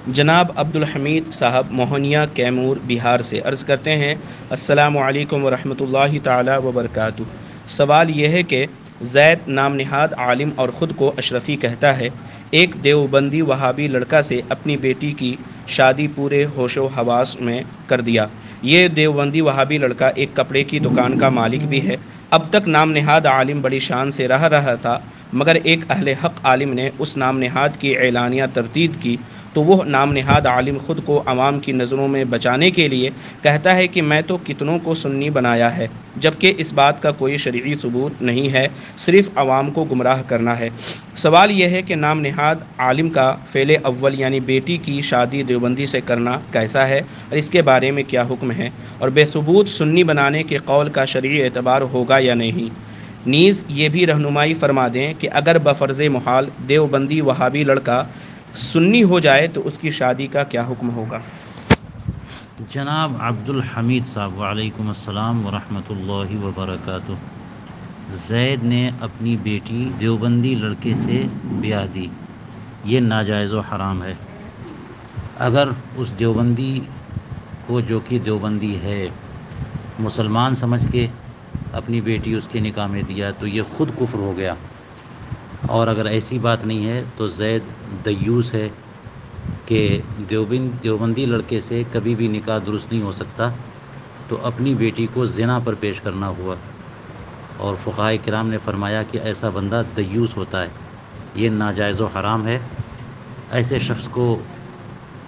جناب عبدالحمید صاحب موہنیا کیمور بہار سے عرض کرتے ہیں، السلام علیکم ورحمۃ اللہ تعالی وبرکاتہ۔ سوال یہ ہے کہ زید نام نہاد عالم اور خود کو اشرفی کہتا ہے، ایک دیوبندی وہابی لڑکا سے اپنی بیٹی کی شادی پورے ہوش و حواس میں کر دیا۔ یہ دیوبندی وہابی لڑکا ایک کپڑے کی دکان کا مالک بھی ہے۔ اب تک نام نہاد عالم بڑی شان سے رہا تھا، مگر ایک اہل حق عالم نے اس نام نہاد کی اعلانیہ تردید کی تو وہ نام نہاد عالم خود کو عوام کی نظروں میں بچانے کے لیے کہتا ہے کہ میں تو کتنوں کو سنی بنایا ہے، جبکہ اس بات کا کوئی شرعی ثبوت نہیں ہے، صرف عوام کو گمراہ کرنا ہے۔ سوال یہ ہے کہ نام نہاد عالم کا فعل اول یعنی بیٹی کی شادی دیوبندی سے کرنا کیسا ہے اور اس کے بارے میں کیا حکم ہے، اور بے ثبوت سنی بنانے کے قول کا شرعی اعتبار ہوگا یا نہیں؟ نیز یہ بھی رہنمائی فرما دیں کہ اگر بفرض محال دیوبندی وہابی لڑکا سنی ہو جائے تو اس کی شادی کا کیا حکم ہوگا؟ جناب عبدالحمید صاحب، وعلیکم السلام ورحمۃ اللہ وبرکاتہ۔ زید نے اپنی بیٹی دیوبندی لڑکے سے بیاہ دی، یہ ناجائز و حرام ہے۔ اگر اس دیوبندی کو، جو کہ دیوبندی ہے، مسلمان سمجھ کے اپنی بیٹی اس کے نکاح میں دیا تو یہ خود کفر ہو گیا، اور اگر ایسی بات نہیں ہے تو زید دیوس ہے کہ دیوبندی لڑکے سے کبھی بھی نکاح درست نہیں ہو سکتا، تو اپنی بیٹی کو زنا پر پیش کرنا ہوا، اور فقہاء کرام نے فرمایا کہ ایسا بندہ دیوس ہوتا ہے، یہ ناجائز و حرام ہے۔ ایسے شخص کو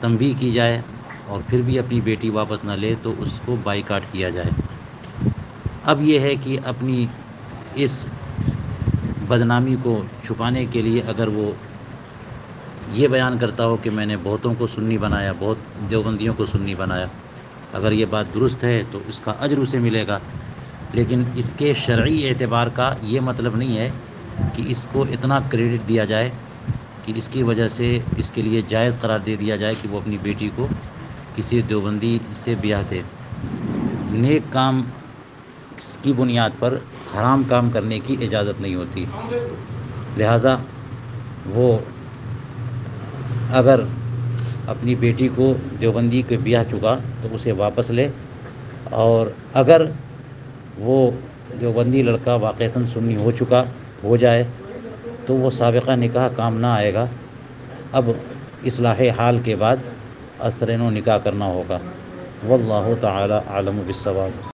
تنبیہ کی جائے اور پھر بھی اپنی بیٹی واپس نہ لے تو اس کو بائیکاٹ کیا جائے۔ اب یہ ہے کہ اپنی اس بدنامی کو چھپانے کے لیے اگر وہ یہ بیان کرتا ہو کہ میں نے بہتوں کو سنی بنایا، بہت دیوبندیوں کو سنی بنایا، اگر یہ بات درست ہے تو اس کا اجر اسے ملے گا، لیکن اس کے شرعی اعتبار کا یہ مطلب نہیں ہے کہ اس کو اتنا کریڈٹ دیا جائے کہ اس کی وجہ سے اس کے لیے جائز قرار دے دیا جائے کہ وہ اپنی بیٹی کو کسی دیوبندی سے بیاہ دے۔ نیک کام کی بنیاد پر حرام کام کرنے کی اجازت نہیں ہوتی، لہٰذا وہ اگر اپنی بیٹی کو دیوبندی کے بیاہ چکا تو اسے واپس لے، اور اگر وہ دیوبندی لڑکا واقعتاً سنی ہو چکا ہو جائے تو وہ سابقہ نکاح کام نہ آئے گا، اب اصلاح حال کے بعد ازسر نو نکاح کرنا ہوگا۔ واللہ تعالی عالم بالصواب۔